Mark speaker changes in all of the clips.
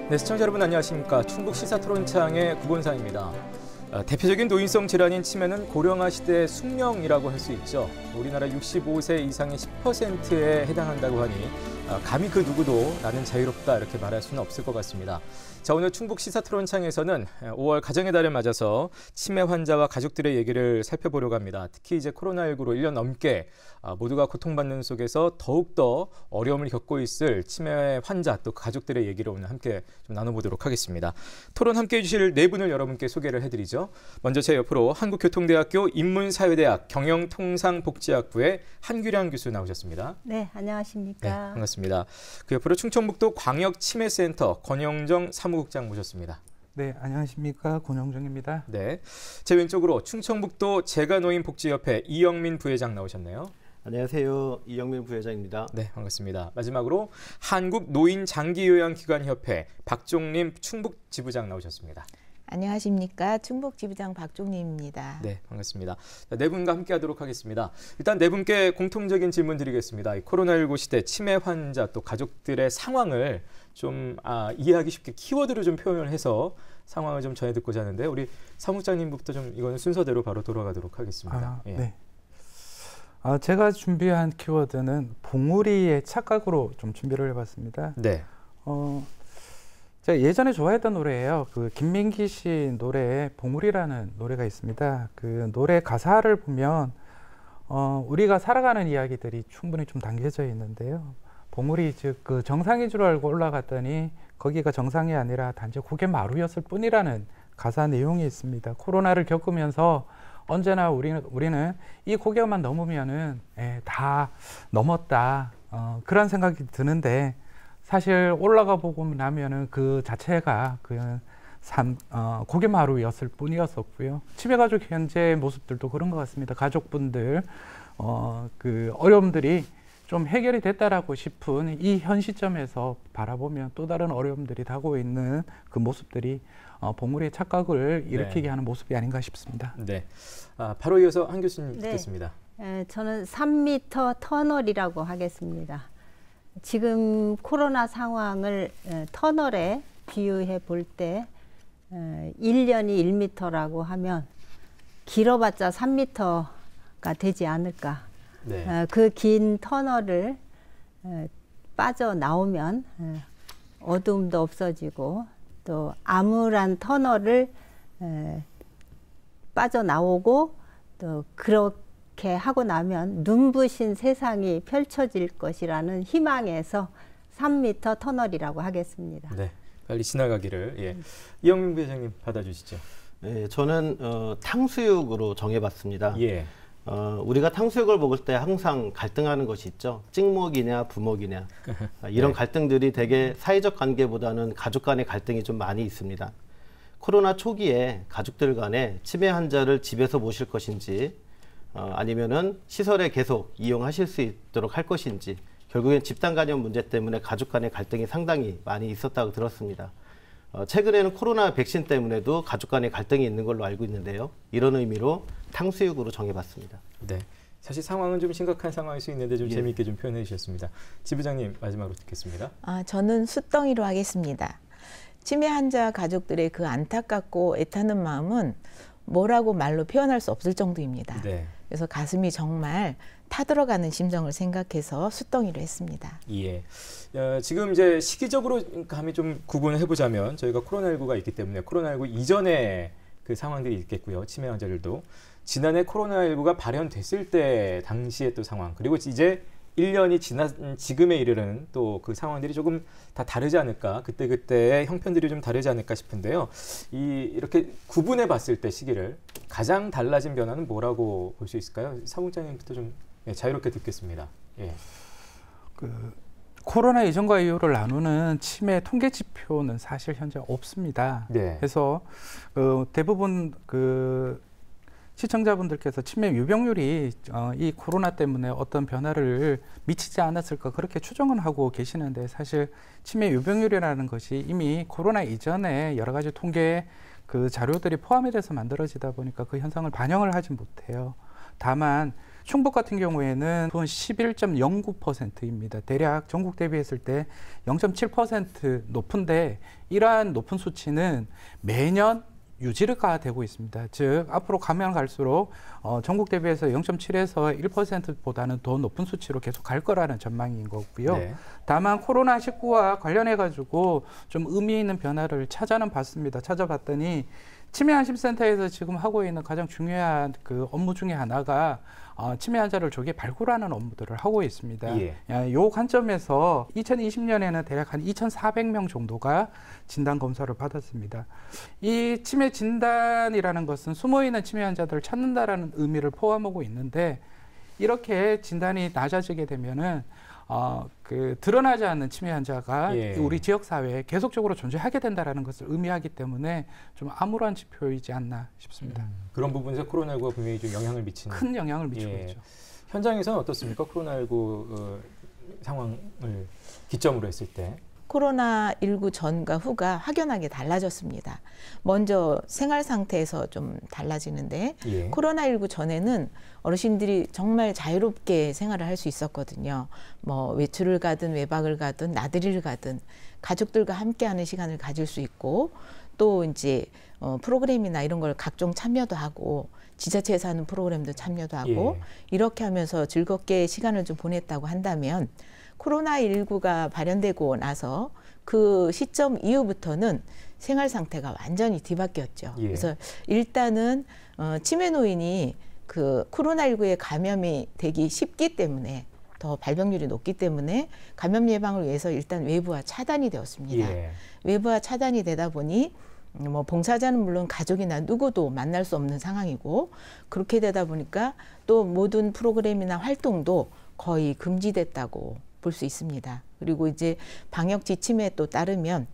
Speaker 1: 네, 시청자 여러분 안녕하십니까. 충북 시사토론창의 구본상입니다. 대표적인 노인성 질환인 치매는 고령화 시대의 숙명이라고 할 수 있죠. 우리나라 65세 이상의 10%에 해당한다고 하니 감히 그 누구도 나는 자유롭다 이렇게 말할 수는 없을 것 같습니다. 자, 오늘 충북 시사토론창에서는 5월 가정의 달을 맞아서 치매 환자와 가족들의 얘기를 살펴보려고 합니다. 특히 이제 코로나19로 1년 넘게 모두가 고통받는 속에서 더욱더 어려움을 겪고 있을 치매 환자 또 가족들의 얘기를 오늘 함께 좀 나눠보도록 하겠습니다. 토론 함께해 주실 네 분을 여러분께 소개를 해드리죠. 먼저 제 옆으로 한국교통대학교 인문사회대학 경영통상복지학부의 한규량 교수 나오셨습니다.
Speaker 2: 네, 안녕하십니까.
Speaker 1: 네, 반갑습니다. 그 옆으로 충청북도 광역치매센터 권영정 사무국장 모셨습니다.
Speaker 3: 네, 안녕하십니까. 권영정입니다.
Speaker 1: 네, 제 왼쪽으로 충청북도 재가노인복지협회 이영민 부회장 나오셨네요.
Speaker 4: 안녕하세요. 이영민 부회장입니다.
Speaker 1: 네, 반갑습니다. 마지막으로 한국노인장기요양기관협회 박종림 충북지부장 나오셨습니다.
Speaker 5: 안녕하십니까. 충북지부장 박종림입니다.
Speaker 1: 네, 반갑습니다. 네 분과 함께하도록 하겠습니다. 일단 네 분께 공통적인 질문 드리겠습니다. 코로나19 시대 치매 환자 또 가족들의 상황을 좀 이해하기 쉽게 키워드로 좀 표현을 해서 상황을 좀 전해 듣고자 하는데 우리 사무장님부터 좀 이거는 순서대로 바로 돌아가도록 하겠습니다. 예.
Speaker 3: 네. 제가 준비한 키워드는 봉우리의 착각으로 좀 준비를 해봤습니다.
Speaker 1: 네.
Speaker 3: 제가 예전에 좋아했던 노래예요. 그 김민기 씨 노래에 봉우리라는 노래가 있습니다. 그 노래 가사를 보면 우리가 살아가는 이야기들이 충분히 좀 담겨져 있는데요. 봉우리 즉 그 정상인 줄 알고 올라갔더니 거기가 정상이 아니라 단지 고개 마루였을 뿐이라는 가사 내용이 있습니다. 코로나를 겪으면서 언제나 우리는 이 고개만 넘으면은 다 넘었다 그런 생각이 드는데 사실 올라가 보고 나면은 그 자체가 고개마루였을 뿐이었었고요. 치매가족 현재 모습들도 그런 것 같습니다. 가족분들 그 어려움들이 좀 해결이 됐다라고 싶은 이 현 시점에서 바라보면 또 다른 어려움들이 다가오고 있는 그 모습들이 봉우리의 착각을 일으키게 하는 모습이 아닌가 싶습니다.
Speaker 1: 네, 바로 이어서 한 교수님 듣겠습니다.
Speaker 2: 저는 3m 터널이라고 하겠습니다. 지금 코로나 상황을 터널에 비유해 볼 때 1년이 1m라고 하면 길어봤자 3m가 되지 않을까.
Speaker 1: 네.
Speaker 2: 그 긴 터널을 빠져나오면 어두움도 없어지고 또 암울한 터널을 빠져나오고 또 그렇게 하고 나면 눈부신 세상이 펼쳐질 것이라는 희망에서 3m 터널이라고 하겠습니다.
Speaker 1: 네, 빨리 지나가기를. 예. 이영민 부회장님 받아주시죠.
Speaker 4: 네, 저는 탕수육으로 정해봤습니다.
Speaker 1: 예.
Speaker 4: 우리가 탕수육을 먹을 때 항상 갈등하는 것이 있죠. 찍먹이냐 부먹이냐. 이런
Speaker 1: 네.
Speaker 4: 갈등들이 대개 사회적 관계보다는 가족 간의 갈등이 좀 많이 있습니다. 코로나 초기에 가족들 간에 치매 환자를 집에서 모실 것인지 아니면은 시설에 계속 이용하실 수 있도록 할 것인지 결국엔 집단 감염 문제 때문에 가족 간의 갈등이 상당히 많이 있었다고 들었습니다. 최근에는 코로나 백신 때문에도 가족 간의 갈등이 있는 걸로 알고 있는데요. 이런 의미로 탕수육으로 정해봤습니다.
Speaker 1: 네, 사실 상황은 좀 심각한 상황일 수 있는데 좀 재미있게 좀 표현해 주셨습니다. 지부장님 마지막으로 듣겠습니다.
Speaker 5: 저는 숫덩이로 하겠습니다. 치매 환자 가족들의 그 안타깝고 애타는 마음은 뭐라고 말로 표현할 수 없을 정도입니다.
Speaker 1: 네.
Speaker 5: 그래서 가슴이 정말 타들어가는 심정을 생각해서 숫덩이로 했습니다.
Speaker 1: 예. 지금 이제 시기적으로 감히 좀 구분을 해보자면 저희가 코로나19가 있기 때문에 코로나19 이전에 그 상황들이 있겠고요. 치매 환자들도 지난해 코로나19가 발현됐을 때 당시의 또 상황 그리고 이제 1년이 지난 지금에 이르는 또 그 상황들이 조금 다 다르지 않을까 그때그때의 형편들이 좀 다르지 않을까 싶은데요. 이렇게 구분해 봤을 때 시기를 가장 달라진 변화는 뭐라고 볼 수 있을까요? 사무장님부터 좀 자유롭게 듣겠습니다. 예.
Speaker 3: 코로나 이전과 이후를 나누는 치매 통계 지표는 사실 현재 없습니다.
Speaker 1: 네.
Speaker 3: 그래서 대부분 시청자분들께서 치매 유병률이 이 코로나 때문에 어떤 변화를 미치지 않았을까 그렇게 추정은 하고 계시는데 사실 치매 유병률이라는 것이 이미 코로나 이전에 여러 가지 통계 그 자료들이 포함이 돼서 만들어지다 보니까 그 현상을 반영을 하지 못해요. 다만 충북 같은 경우에는 11.09%입니다. 대략 전국 대비했을 때 0.7% 높은데 이러한 높은 수치는 매년 유지가 되고 있습니다. 즉 앞으로 가면 갈수록 전국 대비해서 0.7에서 1%보다는 더 높은 수치로 계속 갈 거라는 전망인 거고요.
Speaker 1: 네.
Speaker 3: 다만 코로나19와 관련해 가지고 좀 의미 있는 변화를 찾아는 봤습니다. 찾아봤더니 치매 안심센터에서 지금 하고 있는 가장 중요한 그 업무 중에 하나가 치매 환자를 조기에 발굴하는 업무들을 하고 있습니다.
Speaker 1: 예.
Speaker 3: 요 관점에서 2020년에는 대략 한 2,400명 정도가 진단 검사를 받았습니다. 이 치매 진단이라는 것은 숨어있는 치매 환자들을 찾는다라는 의미를 포함하고 있는데 이렇게 진단이 낮아지게 되면은 드러나지 않는 치매 환자가
Speaker 1: 예.
Speaker 3: 우리 지역 사회에 계속적으로 존재하게 된다라는 것을 의미하기 때문에 좀 암울한 지표이지 않나 싶습니다.
Speaker 1: 그런 부분에서 코로나19가 분명히 좀 영향을 미치는.
Speaker 3: 큰 영향을 미치고
Speaker 1: 예.
Speaker 3: 있죠.
Speaker 1: 현장에서는 어떻습니까? 코로나19 상황을 기점으로 했을 때.
Speaker 5: 코로나19 전과 후가 확연하게 달라졌습니다. 먼저 생활 상태에서 좀 달라지는데
Speaker 1: 예.
Speaker 5: 코로나19 전에는 어르신들이 정말 자유롭게 생활을 할 수 있었거든요. 뭐 외출을 가든 외박을 가든 나들이를 가든 가족들과 함께하는 시간을 가질 수 있고 또 이제 프로그램이나 이런 걸 각종 참여도 하고 지자체에서 하는 프로그램도 참여도 하고
Speaker 1: 예.
Speaker 5: 이렇게 하면서 즐겁게 시간을 좀 보냈다고 한다면 코로나19가 발현되고 나서 그 시점 이후부터는 생활 상태가 완전히 뒤바뀌었죠.
Speaker 1: 예.
Speaker 5: 그래서 일단은 치매 노인이 그 코로나19에 감염이 되기 쉽기 때문에 더 발병률이 높기 때문에 감염 예방을 위해서 일단 외부와 차단이 되었습니다.
Speaker 1: 예.
Speaker 5: 외부와 차단이 되다 보니 뭐 봉사자는 물론 가족이나 누구도 만날 수 없는 상황이고 그렇게 되다 보니까 또 모든 프로그램이나 활동도 거의 금지됐다고 볼 수 있습니다. 그리고 이제 방역 지침에 또 따르면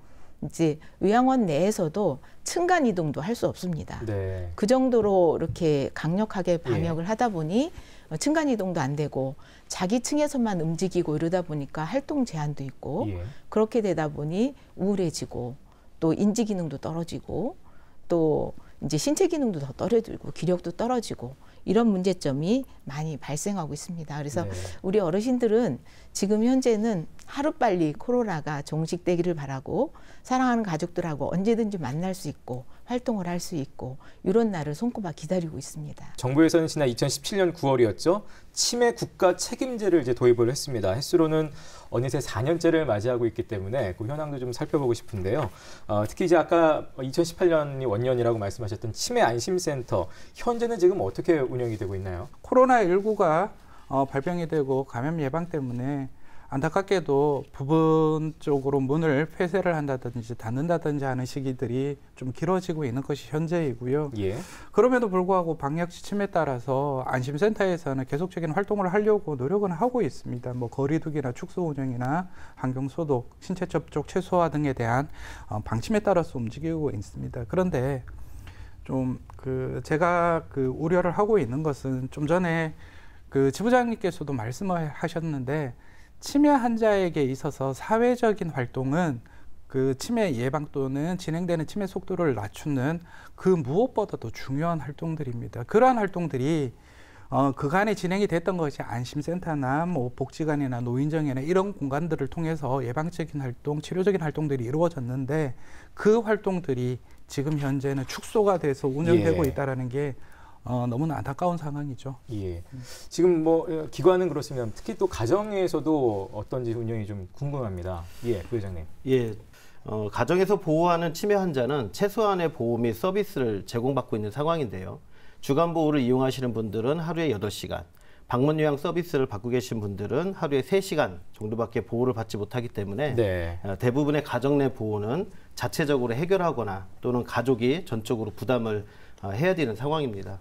Speaker 5: 이제 요양원 내에서도 층간 이동도 할 수 없습니다.
Speaker 1: 네.
Speaker 5: 그 정도로 이렇게 강력하게 방역을 하다 보니 층간 이동도 안 되고 자기 층에서만 움직이고 이러다 보니까 활동 제한도 있고
Speaker 1: 예.
Speaker 5: 그렇게 되다 보니 우울해지고 또 인지 기능도 떨어지고 또 이제 신체 기능도 더 떨어지고 기력도 떨어지고 이런 문제점이 많이 발생하고 있습니다. 그래서
Speaker 1: 네.
Speaker 5: 우리 어르신들은 지금 현재는 하루빨리 코로나가 종식되기를 바라고 사랑하는 가족들하고 언제든지 만날 수 있고 활동을 할 수 있고 이런 날을 손꼽아 기다리고 있습니다.
Speaker 1: 정부에서는 지난 2017년 9월이었죠. 치매 국가 책임제를 이제 도입을 했습니다. 횟수로는 어느새 4년째를 맞이하고 있기 때문에 그 현황도 좀 살펴보고 싶은데요. 특히 이제 아까 2018년이 원년이라고 말씀하셨던 치매 안심센터 현재는 지금 어떻게 운영이 되고 있나요?
Speaker 3: 코로나19가 발병이 되고 감염 예방 때문에 안타깝게도 부분적으로 문을 폐쇄를 한다든지 닫는다든지 하는 시기들이 좀 길어지고 있는 것이 현재이고요.
Speaker 1: 예.
Speaker 3: 그럼에도 불구하고 방역 지침에 따라서 안심센터에서는 계속적인 활동을 하려고 노력은 하고 있습니다. 뭐 거리두기나 축소 운영이나 환경 소독, 신체 접촉 최소화 등에 대한 방침에 따라서 움직이고 있습니다. 그런데 좀 제가 우려를 하고 있는 것은 좀 전에 지부장님께서도 말씀을 하셨는데 치매 환자에게 있어서 사회적인 활동은 치매 예방 또는 진행되는 치매 속도를 낮추는 그 무엇보다도 중요한 활동들입니다. 그러한 활동들이 그간에 진행이 됐던 것이 안심센터나 뭐 복지관이나 노인정이나 이런 공간들을 통해서 예방적인 활동, 치료적인 활동들이 이루어졌는데 그 활동들이 지금 현재는 축소가 돼서 운영되고
Speaker 1: 예.
Speaker 3: 있다는 게 너무나 안타까운 상황이죠.
Speaker 1: 예. 지금 뭐 기관은 그렇습니다. 특히 또 가정에서도 어떤지 운영이 좀 궁금합니다. 예, 부회장님.
Speaker 4: 예. 가정에서 보호하는 치매 환자는 최소한의 보호 및 서비스를 제공받고 있는 상황인데요. 주간 보호를 이용하시는 분들은 하루에 8시간, 방문 요양 서비스를 받고 계신 분들은 하루에 3시간 정도밖에 보호를 받지 못하기 때문에
Speaker 1: 네.
Speaker 4: 대부분의 가정 내 보호는 자체적으로 해결하거나 또는 가족이 전적으로 부담을 해야 되는 상황입니다.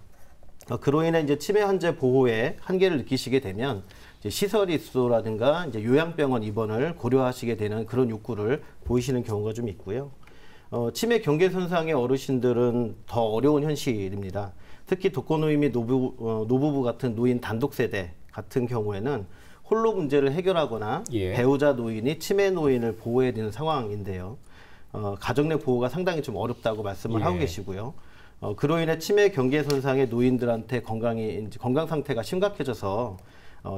Speaker 4: 그로 인해 이제 치매 환자 보호에 한계를 느끼시게 되면 이제 시설 입소라든가 이제 요양병원 입원을 고려하시게 되는 그런 욕구를 보이시는 경우가 좀 있고요. 치매 경계선상의 어르신들은 더 어려운 현실입니다. 특히 독거노인 및 노부부 같은 노인 단독 세대 같은 경우에는 홀로 문제를 해결하거나
Speaker 1: 예.
Speaker 4: 배우자 노인이 치매 노인을 보호해야 되는 상황인데요. 가정 내 보호가 상당히 좀 어렵다고 말씀을
Speaker 1: 예.
Speaker 4: 하고 계시고요. 그로 인해 치매 경계 손상의 노인들한테 건강 상태가 심각해져서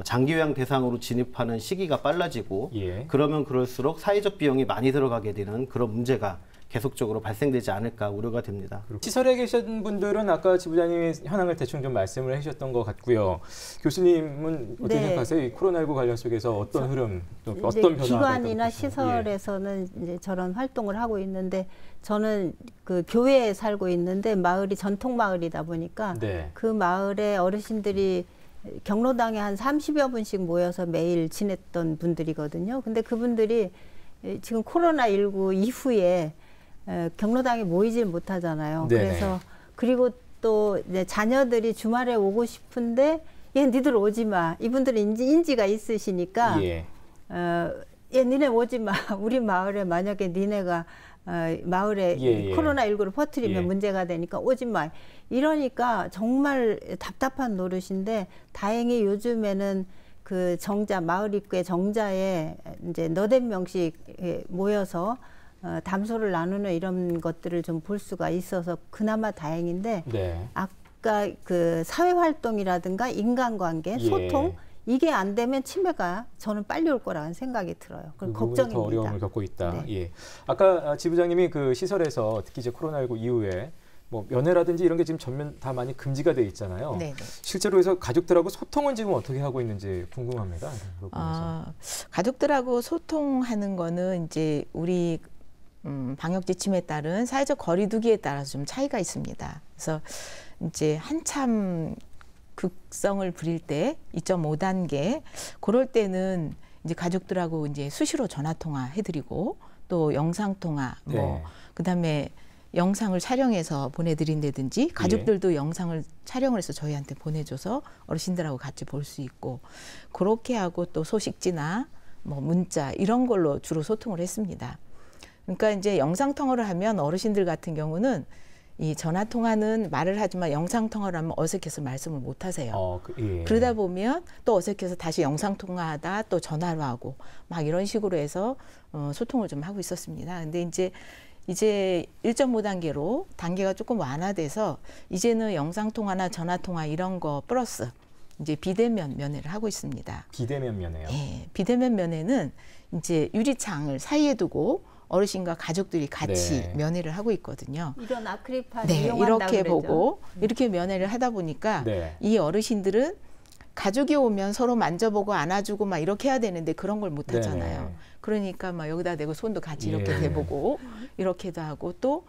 Speaker 4: 장기 요양 대상으로 진입하는 시기가 빨라지고 그러면 그럴수록 사회적 비용이 많이 들어가게 되는 그런 문제가 계속적으로 발생되지 않을까 우려가 됩니다.
Speaker 1: 시설에 계신 분들은 아까 지부장님이 현황을 대충 좀 말씀을 해주셨던 것 같고요. 교수님은 어떻게 생각하세요? 이 코로나19 관련 속에서 어떤 흐름, 또 어떤 변화가
Speaker 2: 기관이나 시설에서는 이제 저런 활동을 하고 있는데 저는 그 교회에 살고 있는데 마을이 전통 마을이다 보니까 그 마을에 어르신들이 경로당에 한 30여 분씩 모여서 매일 지냈던 분들이거든요. 근데 그분들이 지금 코로나19 이후에 경로당에 모이질 못하잖아요. 그래서 그리고 또 이제 자녀들이 주말에 오고 싶은데 얘 니들 오지 마. 이분들은 인지가 있으시니까 얘 니네 오지 마. 우리 마을에 만약에 니네가 마을에 코로나19를 퍼뜨리면 문제가 되니까 오지 마. 이러니까 정말 답답한 노릇인데 다행히 요즘에는 그 정자 마을 입구의 정자에 이제 너댓 명씩 모여서 담소를 나누는 이런 것들을 좀 볼 수가 있어서 그나마 다행인데 아까 그 사회 활동이라든가 인간관계, 소통 이게 안 되면 치매가 저는 빨리 올 거라는 생각이 들어요. 그 걱정입니다.
Speaker 1: 더 어려움을 겪고 있다. 아까 지부장님이 그 시설에서 특히 이제 코로나19 이후에 뭐 면회라든지 이런 게 지금 전면 다 많이 금지가 돼 있잖아요. 실제로 해서 가족들하고 소통은 지금 어떻게 하고 있는지 궁금합니다.
Speaker 5: 가족들하고 소통하는 거는 이제 우리 방역 지침에 따른 사회적 거리두기에 따라서 좀 차이가 있습니다. 그래서 이제 한참 극성을 부릴 때 2.5단계 그럴 때는 이제 가족들하고 이제 수시로 전화 통화 해드리고 또 영상 통화 뭐 그다음에 영상을 촬영해서 보내드린다든지 가족들도 영상을 촬영을 해서 저희한테 보내줘서 어르신들하고 같이 볼 수 있고 그렇게 하고 또 소식지나 뭐 문자 이런 걸로 주로 소통을 했습니다. 그러니까 이제 영상 통화를 하면 어르신들 같은 경우는 이 전화 통화는 말을 하지만 영상 통화를 하면 어색해서 말씀을 못 하세요. 그러다 보면 또 어색해서 다시 영상 통화하다 또 전화로 하고 막 이런 식으로 해서 소통을 좀 하고 있었습니다. 근데 이제 1.5단계로 단계가 조금 완화돼서 이제는 영상 통화나 전화 통화 이런 거 플러스 이제 비대면 면회를 하고 있습니다.
Speaker 1: 비대면 면회요?
Speaker 5: 네, 비대면 면회는 이제 유리창을 사이에 두고 어르신과 가족들이 같이 면회를 하고 있거든요.
Speaker 2: 이런 아크릴판
Speaker 5: 이렇게 보고 이렇게 면회를 하다 보니까 이 어르신들은 가족이 오면 서로 만져보고 안아주고 막 이렇게 해야 되는데 그런 걸 못 하잖아요. 그러니까 막 여기다 대고 손도 같이 이렇게 대보고 이렇게도 하고 또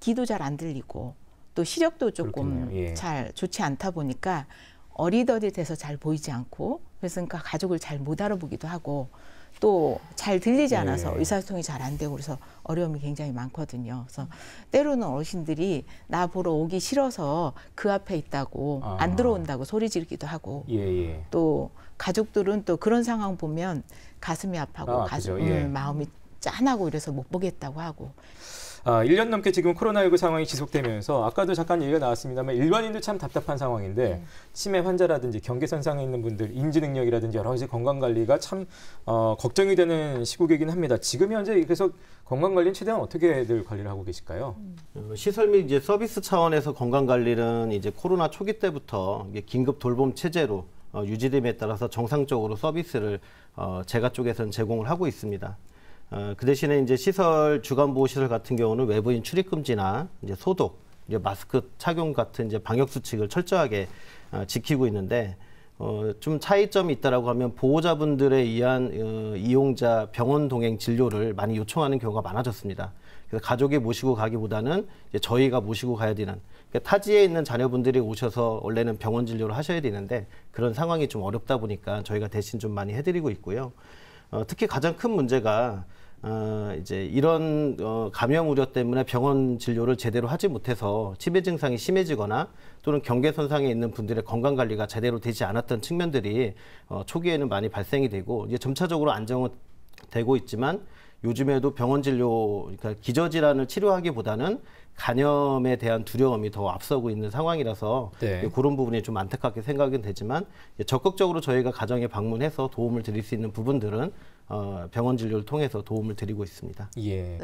Speaker 5: 귀도 잘 안 들리고 또 시력도 조금 잘 좋지 않다 보니까 어리더릿해서 잘 보이지 않고 그래서 그러니까 가족을 잘 못 알아보기도 하고 또 잘 들리지 않아서 의사소통이 잘 안 되고 그래서 어려움이 굉장히 많거든요. 그래서 때로는 어르신들이 나 보러 오기 싫어서 그 앞에 있다고 안 들어온다고 소리 지르기도 하고 또 가족들은 또 그런 상황 보면 가슴이 아파고 마음이 짠하고 이래서 못 보겠다고 하고
Speaker 1: 1년 넘게 지금 코로나19 상황이 지속되면서 아까도 잠깐 얘기가 나왔습니다만 일반인도 참 답답한 상황인데 치매 환자라든지 경계선상에 있는 분들 인지 능력이라든지 여러 가지 건강관리가 참 걱정이 되는 시국이긴 합니다. 지금 현재 그래서 건강관리는 최대한 어떻게들 관리를 하고 계실까요?
Speaker 4: 시설 및 이제 서비스 차원에서 건강관리는 이제 코로나 초기 때부터 이게 긴급 돌봄 체제로 유지됨에 따라서 정상적으로 서비스를 제가 쪽에서는 제공을 하고 있습니다. 그 대신에 이제 시설 주간보호시설 같은 경우는 외부인 출입 금지나 이제 소독, 이제 마스크 착용 같은 이제 방역 수칙을 철저하게 지키고 있는데 좀 차이점이 있다라고 하면 보호자분들에 의한 이용자 병원 동행 진료를 많이 요청하는 경우가 많아졌습니다. 그래서 가족이 모시고 가기보다는 이제 저희가 모시고 가야 되는 그러니까 타지에 있는 자녀분들이 오셔서 원래는 병원 진료를 하셔야 되는데 그런 상황이 좀 어렵다 보니까 저희가 대신 좀 많이 해드리고 있고요. 특히 가장 큰 문제가 이제 이런 감염 우려 때문에 병원 진료를 제대로 하지 못해서 치매 증상이 심해지거나 또는 경계선상에 있는 분들의 건강 관리가 제대로 되지 않았던 측면들이 초기에는 많이 발생이 되고 이제 점차적으로 안정은 되고 있지만 요즘에도 병원 진료 그러니까 기저질환을 치료하기보다는 간염에 대한 두려움이 더 앞서고 있는 상황이라서 그런 부분이 좀 안타깝게 생각은 되지만 적극적으로 저희가 가정에 방문해서 도움을 드릴 수 있는 부분들은 병원 진료를 통해서 도움을 드리고 있습니다.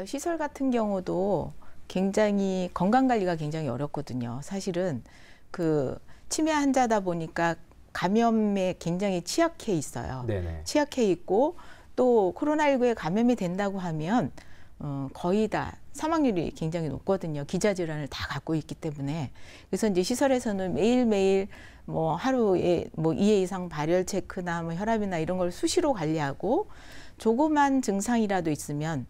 Speaker 5: 시설 같은 경우도 굉장히 건강 관리가 굉장히 어렵거든요. 사실은 그 치매 환자다 보니까 감염에 굉장히 취약해 있어요. 네네. 취약해 있고 또 코로나19에 감염이 된다고 하면 거의 다 사망률이 굉장히 높거든요. 기저질환을 다 갖고 있기 때문에. 그래서 이제 시설에서는 매일매일 뭐 하루에 뭐 2회 이상 발열 체크나 뭐 혈압이나 이런 걸 수시로 관리하고 조그만 증상이라도 있으면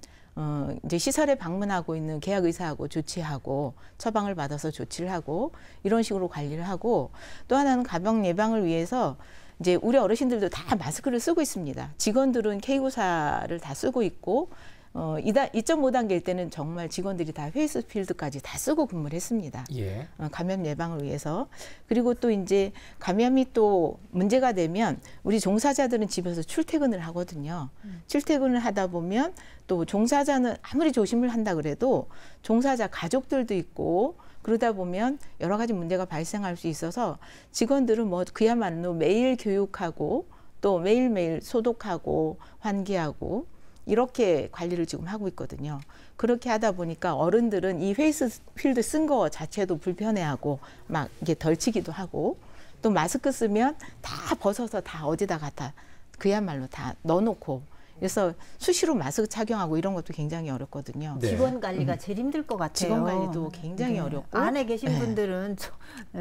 Speaker 5: 이제 시설에 방문하고 있는 계약 의사하고 조치하고 처방을 받아서 조치를 하고 이런 식으로 관리를 하고 또 하나는 가병 예방을 위해서 이제 우리 어르신들도 다 마스크를 쓰고 있습니다. 직원들은 K94를 다 쓰고 있고 2.5단계일 때는 정말 직원들이 다 페이스필드까지 다 쓰고 근무를 했습니다. 예. 감염 예방을 위해서. 그리고 또 이제 감염이 또 문제가 되면 우리 종사자들은 집에서 출퇴근을 하거든요. 출퇴근을 하다 보면 또 종사자는 아무리 조심을 한다 그래도 종사자 가족들도 있고 그러다 보면 여러 가지 문제가 발생할 수 있어서 직원들은 뭐 그야말로 매일 교육하고 또 매일매일 소독하고 환기하고 이렇게 관리를 지금 하고 있거든요. 그렇게 하다 보니까 어른들은 이 페이스필드 쓴 거 자체도 불편해하고 막 이게 덜치기도 하고 또 마스크 쓰면 다 벗어서 다 어디다 갖다 그야말로 다 넣어놓고 그래서 수시로 마스크 착용하고 이런 것도 굉장히 어렵거든요.
Speaker 2: 네. 직원 관리가 제일 힘들 것 같아요.
Speaker 5: 직원 관리도 굉장히 어렵고
Speaker 2: 안에 계신 분들은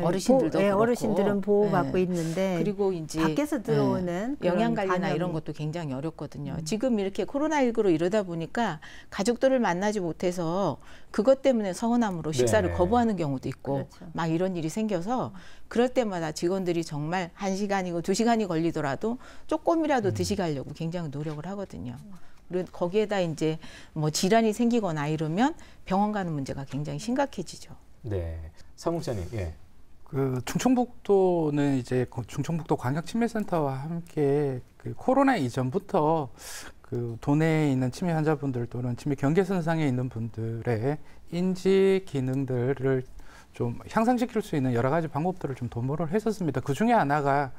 Speaker 5: 어르신들도
Speaker 2: 어르신들은 보호받고 있는데
Speaker 5: 그리고 이제
Speaker 2: 밖에서 들어오는
Speaker 5: 영양 관리나 이런 것도 굉장히 어렵거든요. 지금 이렇게 코로나19로 이러다 보니까 가족들을 만나지 못해서 그것 때문에 서운함으로 식사를 거부하는 경우도 있고 그렇죠. 막 이런 일이 생겨서 그럴 때마다 직원들이 정말 1시간이고 2시간이 걸리더라도 조금이라도 드시가려고 굉장히 노력을 하거든요. 그리고 거기에다 이제 뭐 질환이 생기거나 이러면 병원 가는 문제가 굉장히 심각해지죠.
Speaker 1: 네, 사무장님, 예.
Speaker 3: 그 충청북도는 이제 충청북도 광역치매센터와 함께 그 코로나 이전부터 그 도내에 있는 치매 환자분들 또는 치매 경계선상에 있는 분들의 인지 기능들을 좀 향상시킬 수 있는 여러 가지 방법들을 좀 도모를 했었습니다. 그 중에 하나가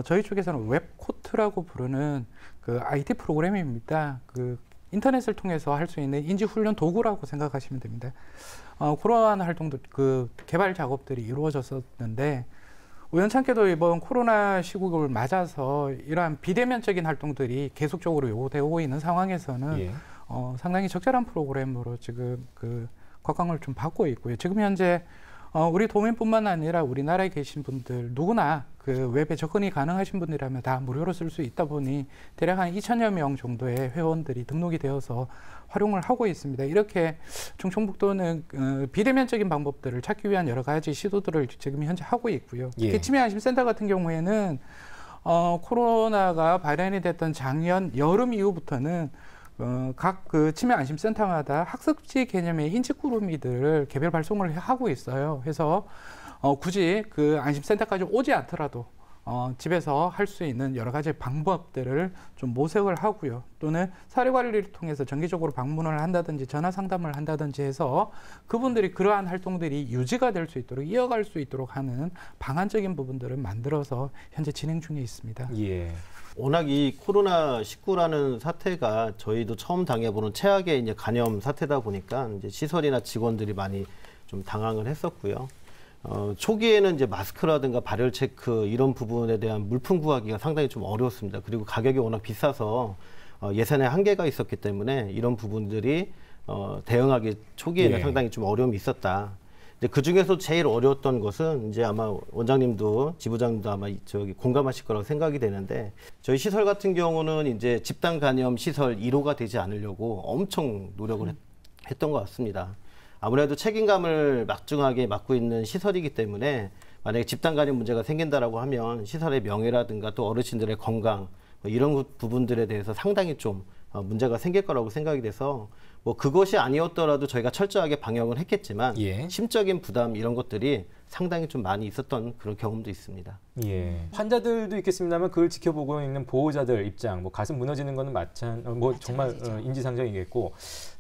Speaker 3: 저희 쪽에서는 웹코트라고 부르는 그 IT 프로그램입니다. 그 인터넷을 통해서 할 수 있는 인지 훈련 도구라고 생각하시면 됩니다. 그러한 활동도 그 개발 작업들이 이루어졌었는데 우연찮게도 이번 코로나 시국을 맞아서 이러한 비대면적인 활동들이 계속적으로 요구되고 있는 상황에서는 상당히 적절한 프로그램으로 지금 그 곽광을 좀 받고 있고요. 지금 현재 우리 도민뿐만 아니라 우리나라에 계신 분들 누구나 그 웹에 접근이 가능하신 분이라면 다 무료로 쓸 수 있다 보니 대략 한 2,000여 명 정도의 회원들이 등록이 되어서 활용을 하고 있습니다. 이렇게 충청북도는 비대면적인 방법들을 찾기 위한 여러 가지 시도들을 지금 현재 하고 있고요. 치매안심센터 같은 경우에는 코로나가 발현이 됐던 작년 여름 이후부터는 각 그 치매 안심센터마다 학습지 개념의 인식구름이들을 개별 발송을 하고 있어요. 그래서 굳이 그 안심센터까지 오지 않더라도 집에서 할 수 있는 여러 가지 방법들을 좀 모색을 하고요. 또는 사례관리를 통해서 정기적으로 방문을 한다든지 전화 상담을 한다든지 해서 그분들이 그러한 활동들이 유지가 될 수 있도록 이어갈 수 있도록 하는 방안적인 부분들을 만들어서 현재 진행 중에 있습니다.
Speaker 1: 예.
Speaker 4: 워낙 이 코로나19라는 사태가 저희도 처음 당해보는 최악의 이제 간염 사태다 보니까 이제 시설이나 직원들이 많이 좀 당황을 했었고요. 초기에는 이제 마스크라든가 발열 체크 이런 부분에 대한 물품 구하기가 상당히 좀 어려웠습니다. 그리고 가격이 워낙 비싸서 예산에 한계가 있었기 때문에 이런 부분들이 대응하기 초기에는 상당히 좀 어려움이 있었다. 그 중에서 제일 어려웠던 것은 이제 아마 원장님도 지부장님도 아마 공감하실 거라고 생각이 되는데 저희 시설 같은 경우는 이제 집단 감염 시설 1호가 되지 않으려고 엄청 노력을 했던 것 같습니다. 아무래도 책임감을 막중하게 맡고 있는 시설이기 때문에 만약에 집단 감염 문제가 생긴다라고 하면 시설의 명예라든가 또 어르신들의 건강 이런 부분들에 대해서 상당히 좀 문제가 생길 거라고 생각이 돼서 뭐 그것이 아니었더라도 저희가 철저하게 방역을 했겠지만 심적인 부담 이런 것들이 상당히 좀 많이 있었던 그런 경험도 있습니다.
Speaker 1: 환자들도 있겠습니다만 그걸 지켜보고 있는 보호자들 입장, 뭐 가슴 무너지는 거는 정말 인지상정이겠고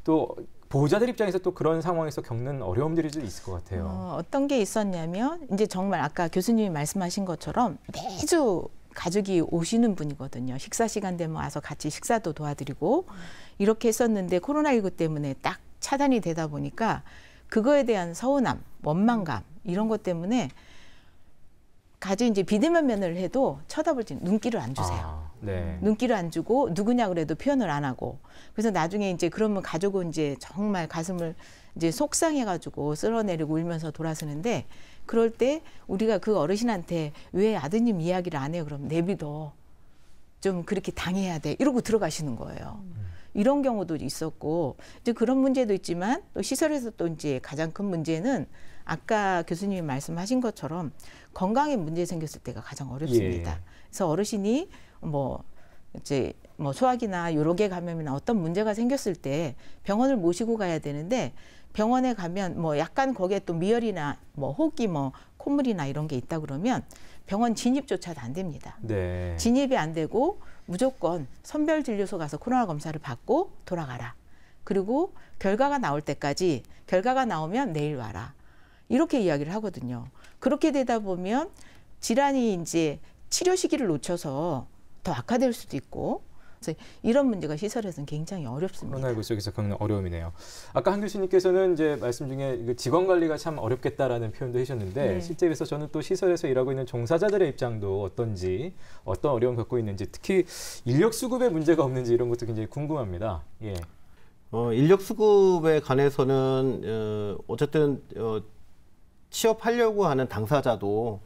Speaker 1: 또 보호자들 입장에서 또 그런 상황에서 겪는 어려움들이 좀 있을 것 같아요.
Speaker 5: 어떤 게 있었냐면 이제 정말 아까 교수님이 말씀하신 것처럼 매주 가족이 오시는 분이거든요. 식사 시간 되면 와서 같이 식사도 도와드리고 이렇게 했었는데 코로나19 때문에 딱 차단이 되다 보니까 그거에 대한 서운함, 원망감 이런 것 때문에 가지 이제 비대면면을 해도 쳐다볼지 눈길을 안 주세요.
Speaker 1: 네.
Speaker 5: 눈길을 안 주고 누구냐 그래도 표현을 안 하고 그래서 나중에 이제 그러면 가족은 이제 정말 가슴을 이제 속상해가지고 쓸어내리고 울면서 돌아서는데 그럴 때 우리가 그 어르신한테 왜 아드님 이야기를 안 해요? 그럼 내비둬. 좀 그렇게 당해야 돼. 이러고 들어가시는 거예요. 이런 경우도 있었고 이제 그런 문제도 있지만 또 시설에서 또 이제 가장 큰 문제는 아까 교수님이 말씀하신 것처럼 건강에 문제 생겼을 때가 가장 어렵습니다.
Speaker 1: 예.
Speaker 5: 그래서 어르신이 뭐 이제 뭐 소화기나 요로개 감염이나 어떤 문제가 생겼을 때 병원을 모시고 가야 되는데 병원에 가면 뭐 약간 거기에 또 미열이나 뭐 호흡기 뭐 콧물이나 이런 게 있다 그러면 병원 진입조차도 안 됩니다.
Speaker 1: 네.
Speaker 5: 진입이 안 되고 무조건 선별진료소 가서 코로나 검사를 받고 돌아가라. 그리고 결과가 나올 때까지 결과가 나오면 내일 와라. 이렇게 이야기를 하거든요. 그렇게 되다 보면 질환이 이제 치료 시기를 놓쳐서 더 악화될 수도 있고 그래서 이런 문제가 시설에서는 굉장히 어렵습니다.
Speaker 1: 코로나19 속에서 겪는 어려움이네요. 아까 한 교수님께서는 이제 말씀 중에 직원 관리가 참 어렵겠다라는 표현도 하셨는데
Speaker 5: 네.
Speaker 1: 실제 그래서 저는 또 시설에서 일하고 있는 종사자들의 입장도 어떤지 어떤 어려움 겪고 있는지 특히 인력 수급에 문제가 없는지 이런 것도 굉장히 궁금합니다. 예.
Speaker 4: 인력 수급에 관해서는 어쨌든 취업하려고 하는 당사자도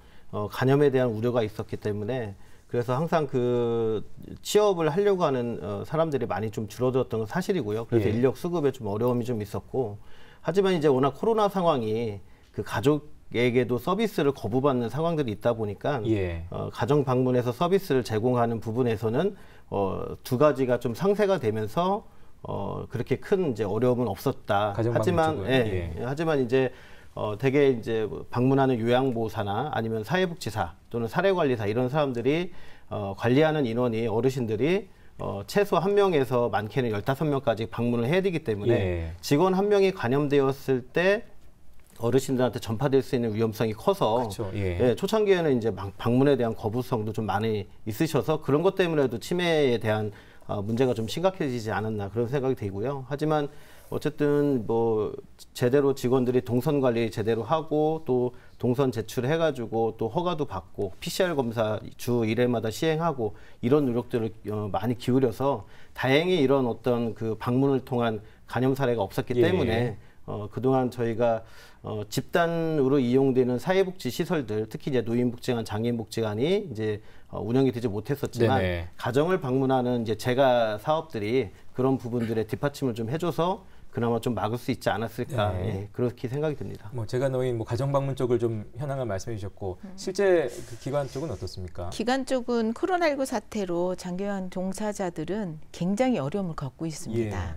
Speaker 4: 간염에 대한 우려가 있었기 때문에 그래서 항상 그 취업을 하려고 하는 사람들이 많이 좀 줄어들었던 건 사실이고요. 그래서
Speaker 1: 예.
Speaker 4: 인력 수급에 좀 어려움이 좀 있었고 하지만 이제 워낙 코로나 상황이 그 가족에게도 서비스를 거부받는 상황들이 있다 보니까
Speaker 1: 예.
Speaker 4: 가정 방문해서 서비스를 제공하는 부분에서는 두 가지가 좀 상쇄가 되면서 그렇게 큰 이제 어려움은 없었다.
Speaker 1: 가정
Speaker 4: 하지만
Speaker 1: 방문
Speaker 4: 예,
Speaker 1: 쪽은.
Speaker 4: 하지만 이제 대개 이제 방문하는 요양보호사나 아니면 사회복지사 또는 사례관리사 이런 사람들이 관리하는 인원이 어르신들이 최소 1명에서 많게는 15명까지 방문을 해야 되기 때문에
Speaker 1: 예.
Speaker 4: 직원 1명이 감염되었을 때 어르신들한테 전파될 수 있는 위험성이 커서
Speaker 1: 그렇죠. 예.
Speaker 4: 예, 초창기에는 이제 방문에 대한 거부성도 좀 많이 있으셔서 그런 것 때문에도 치매에 대한 문제가 좀 심각해지지 않았나 그런 생각이 들고요. 하지만 어쨌든 뭐 제대로 직원들이 동선 관리 제대로 하고 또 동선 제출해가지고 또 허가도 받고 PCR 검사 주 1회마다 시행하고 이런 노력들을 많이 기울여서 다행히 이런 어떤 그 방문을 통한 감염 사례가 없었기
Speaker 1: 예.
Speaker 4: 때문에 그동안 저희가 집단으로 이용되는 사회복지 시설들, 특히 이제 노인복지관, 장애인복지관이 이제 운영이 되지 못했었지만
Speaker 1: 네네.
Speaker 4: 가정을 방문하는 이제 재가 사업들이 그런 부분들의 뒷받침을 좀 해줘서 그나마 좀 막을 수 있지 않았을까
Speaker 1: 네.
Speaker 4: 예, 그렇게 생각이 듭니다.
Speaker 1: 뭐 제가 노인 뭐 가정 방문 쪽을 좀 현황을 말씀해 주셨고 실제 그 기관 쪽은 어떻습니까?
Speaker 5: 기관 쪽은 코로나19 사태로 장기요양 종사자들은 굉장히 어려움을 겪고 있습니다.
Speaker 1: 예.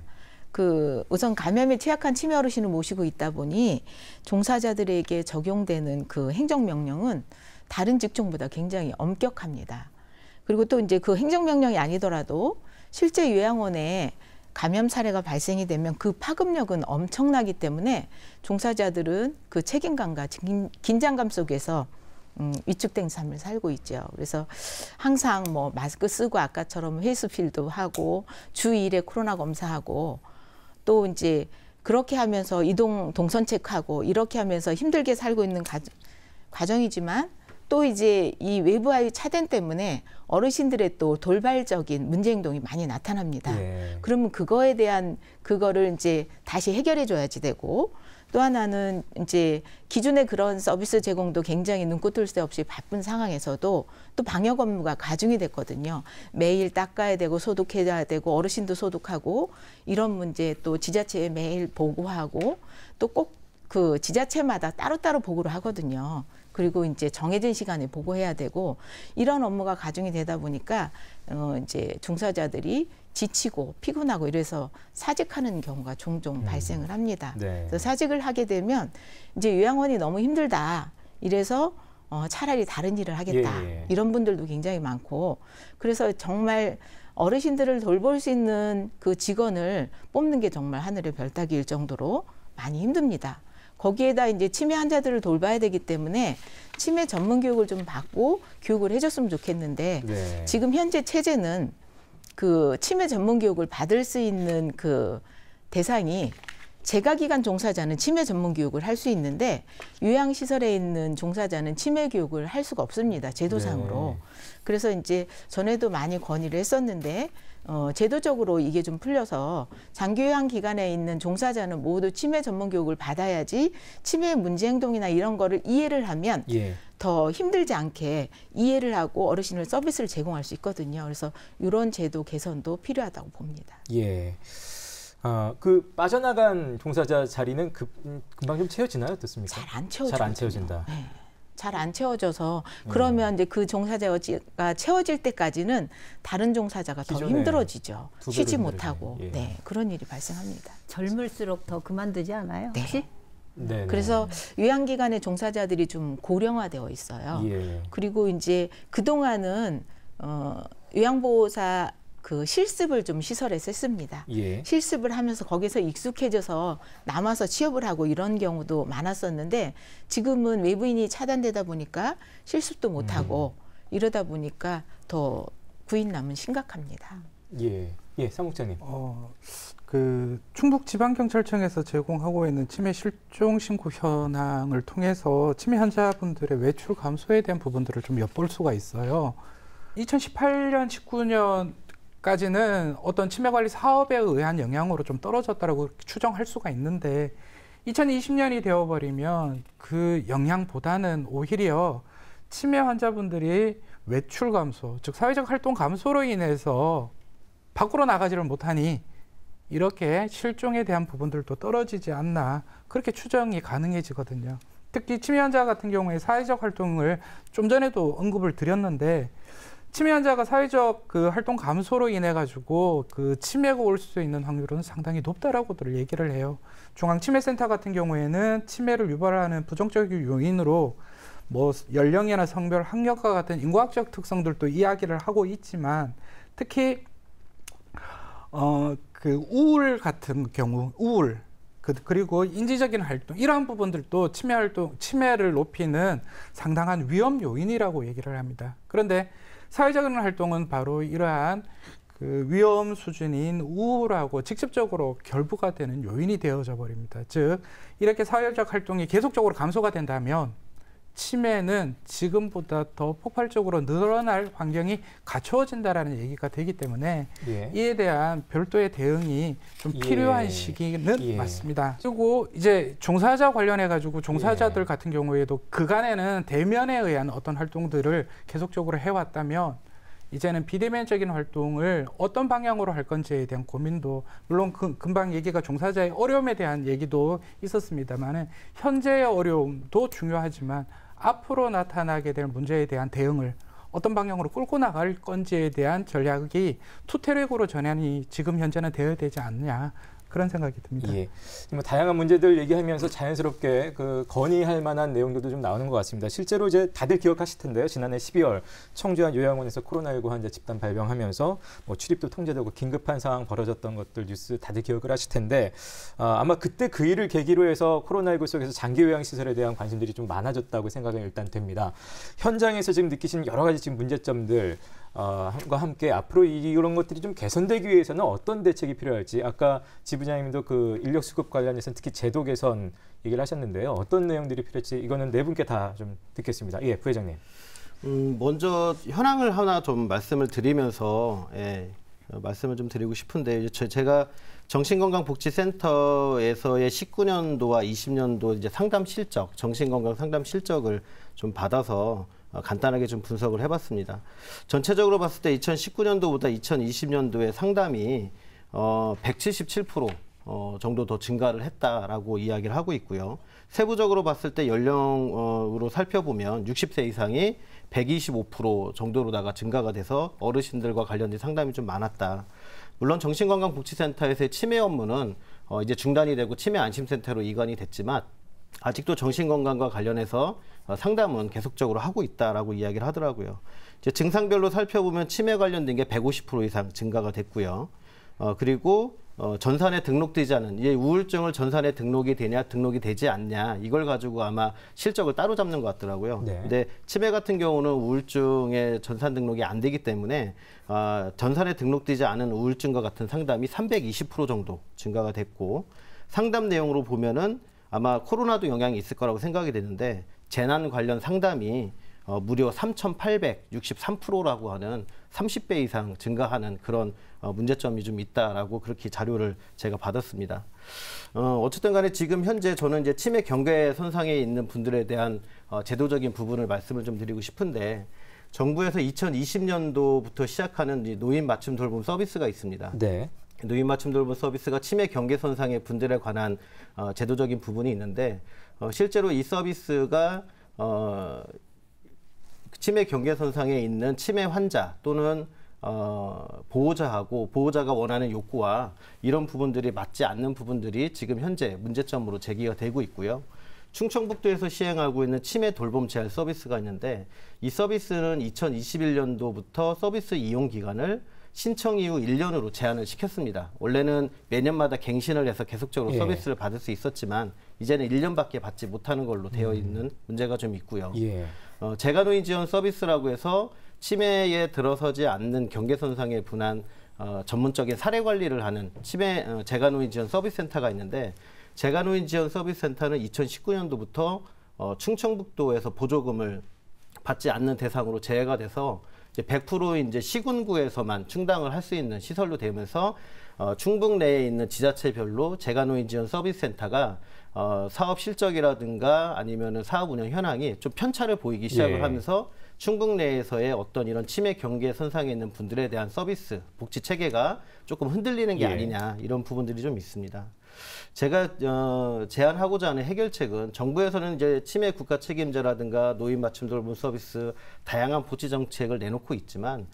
Speaker 5: 그 우선 감염에 취약한 치매 어르신을 모시고 있다 보니 종사자들에게 적용되는 그 행정명령은 다른 직종보다 굉장히 엄격합니다. 그리고 또 이제 그 행정명령이 아니더라도 실제 요양원에 감염 사례가 발생이 되면 그 파급력은 엄청나기 때문에 종사자들은 그 책임감과 긴장감 속에서 위축된 삶을 살고 있죠. 그래서 항상 뭐 마스크 쓰고 아까처럼 페이스필드 하고 주 1회 코로나 검사하고 또 이제 그렇게 하면서 동선 체크하고 이렇게 하면서 힘들게 살고 있는 과정이지만 또 이제 이 외부와의 차단 때문에 어르신들의 또 돌발적인 문제 행동이 많이 나타납니다.
Speaker 1: 예.
Speaker 5: 그러면 그거에 대한 그거를 이제 다시 해결해 줘야지 되고 또 하나는 이제 기존의 그런 서비스 제공도 굉장히 눈코 뜰 새 없이 바쁜 상황에서도 또 방역 업무가 가중이 됐거든요. 매일 닦아야 되고 소독해야 되고 어르신도 소독하고 이런 문제 또 지자체에 매일 보고하고 또 꼭 그 지자체마다 따로따로 보고를 하거든요. 그리고 이제 정해진 시간에 보고해야 되고 이런 업무가 가중이 되다 보니까 이제 종사자들이 지치고 피곤하고 이래서 사직하는 경우가 종종 발생을 합니다.
Speaker 1: 네.
Speaker 5: 그래서 사직을 하게 되면 이제 요양원이 너무 힘들다. 이래서 차라리 다른 일을 하겠다.
Speaker 1: 예.
Speaker 5: 이런 분들도 굉장히 많고 그래서 정말 어르신들을 돌볼 수 있는 그 직원을 뽑는 게 정말 하늘의 별 따기일 정도로 많이 힘듭니다. 거기에다 이제 치매 환자들을 돌봐야 되기 때문에 치매 전문 교육을 좀 받고 교육을 해줬으면 좋겠는데
Speaker 1: 네.
Speaker 5: 지금 현재 체제는 그 치매 전문 교육을 받을 수 있는 그 대상이 재가기관 종사자는 치매 전문 교육을 할 수 있는데 요양시설에 있는 종사자는 치매 교육을 할 수가 없습니다. 제도상으로. 네. 그래서 이제 전에도 많이 건의를 했었는데 제도적으로 이게 좀 풀려서 장기요양기관에 있는 종사자는 모두 치매 전문 교육을 받아야지 치매 문제 행동이나 이런 거를 이해를 하면 예. 더 힘들지 않게 이해를 하고 어르신을 서비스를 제공할 수 있거든요. 그래서 이런 제도 개선도 필요하다고 봅니다.
Speaker 1: 예. 그 빠져나간 종사자 자리는 금방 좀 채워지나요? 어떻습니까?
Speaker 5: 잘 안 채워져요.
Speaker 1: 잘 안 채워진다.
Speaker 5: 네. 잘 안 채워져서 그러면 이제 그 종사자가 채워질 때까지는 다른 종사자가 더 힘들어지죠. 쉬지 못하고 예. 네, 그런 일이 발생합니다.
Speaker 2: 젊을수록 더 그만두지 않아요? 혹시?
Speaker 5: 네. 그래서 요양기관의 종사자들이 좀 고령화되어 있어요. 예. 그리고 이제 그동안은 요양보호사 그 실습을 좀 시설에서 했습니다. 예. 실습을 하면서 거기서 익숙해져서 남아서 취업을 하고 이런 경우도 많았었는데 지금은 외부인이 차단되다 보니까 실습도 못하고 이러다 보니까 더 구인남은 심각합니다.
Speaker 1: 예, 예, 사무국장님.
Speaker 3: 그 충북지방경찰청에서 제공하고 있는 치매 실종 신고 현황을 통해서 치매 환자분들의 외출 감소에 대한 부분들을 좀 엿볼 수가 있어요. 2018년, 19년 까지는 어떤 치매관리 사업에 의한 영향으로 좀 떨어졌다라고 추정할 수가 있는데 2020년이 되어버리면 그 영향보다는 오히려 치매 환자분들이 외출 감소, 즉 사회적 활동 감소로 인해서 밖으로 나가지를 못하니 이렇게 실종에 대한 부분들도 떨어지지 않나 그렇게 추정이 가능해지거든요. 특히 치매 환자 같은 경우에 사회적 활동을 좀 전에도 언급을 드렸는데 치매 환자가 사회적 그 활동 감소로 인해 가지고 그 치매가 올 수 있는 확률은 상당히 높다라고들 얘기를 해요. 중앙치매센터 같은 경우에는 치매를 유발하는 부정적인 요인으로 뭐 연령이나 성별, 학력과 같은 인과학적 특성들도 이야기를 하고 있지만 특히 그 우울 같은 경우 우울 그리고 인지적인 활동 이러한 부분들도 치매를 높이는 상당한 위험 요인이라고 얘기를 합니다. 그런데 사회적인 활동은 바로 이러한 그 위험 수준인 우울하고 직접적으로 결부가 되는 요인이 되어져 버립니다. 즉 이렇게 사회적 활동이 계속적으로 감소가 된다면 치매는 지금보다 더 폭발적으로 늘어날 환경이 갖추어진다라는 얘기가 되기 때문에 예. 이에 대한 별도의 대응이 좀 필요한 시기는 맞습니다. 그리고 이제 종사자 관련해 가지고 종사자들 같은 경우에도 그간에는 대면에 의한 어떤 활동들을 계속적으로 해왔다면 이제는 비대면적인 활동을 어떤 방향으로 할 건지에 대한 고민도 물론 금방 얘기가 종사자의 어려움에 대한 얘기도 있었습니다만 현재의 어려움도 중요하지만 앞으로 나타나게 될 문제에 대한 대응을 어떤 방향으로 끌고 나갈 건지에 대한 전략이 투트랙으로 전환이 지금 현재는 되어야 되지 않느냐 그런 생각이 듭니다.
Speaker 1: 예. 뭐 다양한 문제들 얘기하면서 자연스럽게 그 건의할 만한 내용들도 좀 나오는 것 같습니다. 실제로 이제 다들 기억하실 텐데요. 지난해 12월 청주한 요양원에서 코로나19 환자 집단 발병하면서 뭐 출입도 통제되고 긴급한 상황 벌어졌던 것들 뉴스 다들 기억을 하실 텐데 아마 그때 그 일을 계기로 해서 코로나19 속에서 장기 요양시설에 대한 관심들이 좀 많아졌다고 생각이 일단 됩니다. 현장에서 지금 느끼시는 여러 가지 지금 문제점들 과 함께 앞으로 이런 것들이 좀 개선되기 위해서는 어떤 대책이 필요할지 아까 지 부장님도 그 인력 수급 관련해서는 특히 제도 개선 얘기를 하셨는데요. 어떤 내용들이 필요할지 이거는 네 분께 다 좀 듣겠습니다. 예, 부회장님.
Speaker 4: 먼저 현황을 하나 좀 말씀을 드리면서 말씀을 좀 드리고 싶은데 제가 정신건강복지센터에서의 19년도와 20년도 이제 상담 실적, 정신건강 상담 실적을 좀 받아서 간단하게 좀 분석을 해봤습니다. 전체적으로 봤을 때 2019년도보다 2020년도에 상담이 177% 정도 더 증가를 했다라고 이야기를 하고 있고요. 세부적으로 봤을 때 연령으로 살펴보면 60세 이상이 125% 정도로다가 증가가 돼서 어르신들과 관련된 상담이 좀 많았다. 물론 정신건강복지센터에서의 치매 업무는 이제 중단이 되고 치매 안심센터로 이관이 됐지만 아직도 정신건강과 관련해서 상담은 계속적으로 하고 있다라고 이야기를 하더라고요. 이제 증상별로 살펴보면 치매 관련된 게 150% 이상 증가가 됐고요. 그리고 전산에 등록되지 않은 이 우울증을 전산에 등록이 되냐 등록이 되지 않냐 이걸 가지고 아마 실적을 따로 잡는 것 같더라고요. 네. 근데 치매 같은 경우는 우울증에 전산 등록이 안 되기 때문에 전산에 등록되지 않은 우울증과 같은 상담이 320% 정도 증가가 됐고 상담 내용으로 보면은 아마 코로나도 영향이 있을 거라고 생각이 되는데 재난 관련 상담이 무려 3,863%라고 하는 30배 이상 증가하는 그런 문제점이 좀 있다라고 그렇게 자료를 제가 받았습니다. 어쨌든 간에 지금 현재 저는 이제 치매 경계 손상에 있는 분들에 대한 제도적인 부분을 말씀을 좀 드리고 싶은데 정부에서 2020년도부터 시작하는 노인 맞춤 돌봄 서비스가 있습니다.
Speaker 1: 네.
Speaker 4: 노인 맞춤 돌봄 서비스가 치매 경계 손상의 분들에 관한 제도적인 부분이 있는데 실제로 이 서비스가 치매 경계 손상에 있는 치매 환자 또는 보호자하고 보호자가 원하는 욕구와 이런 부분들이 맞지 않는 부분들이 지금 현재 문제점으로 제기가 되고 있고요. 충청북도에서 시행하고 있는 치매 돌봄 제한 서비스가 있는데 이 서비스는 2021년도부터 서비스 이용 기간을 신청 이후 1년으로 제한을 시켰습니다. 원래는 매년마다 갱신을 해서 계속적으로 서비스를 받을 수 있었지만 이제는 1년밖에 받지 못하는 걸로 되어 있는 문제가 좀 있고요. 재가노인 지원 서비스라고 해서 치매에 들어서지 않는 경계손상에 분한 전문적인 사례 관리를 하는 치매 재가노인 지원 서비스 센터가 있는데 재가노인 지원 서비스 센터는 2019년도부터 충청북도에서 보조금을 받지 않는 대상으로 제외가 돼서 이제 100% 이제 시군구에서만 충당을 할 수 있는 시설로 되면서 충북 내에 있는 지자체별로 재가노인 지원 서비스 센터가 사업 실적이라든가 아니면은 사업 운영 현황이 좀 편차를 보이기 시작을 하면서 충북 내에서의 어떤 이런 치매 경계 손상에 있는 분들에 대한 서비스 복지 체계가 조금 흔들리는 게 아니냐 이런 부분들이 좀 있습니다. 제가 제안하고자 하는 해결책은 정부에서는 이제 치매 국가 책임자라든가 노인 맞춤 돌봄 서비스 다양한 복지 정책을 내놓고 있지만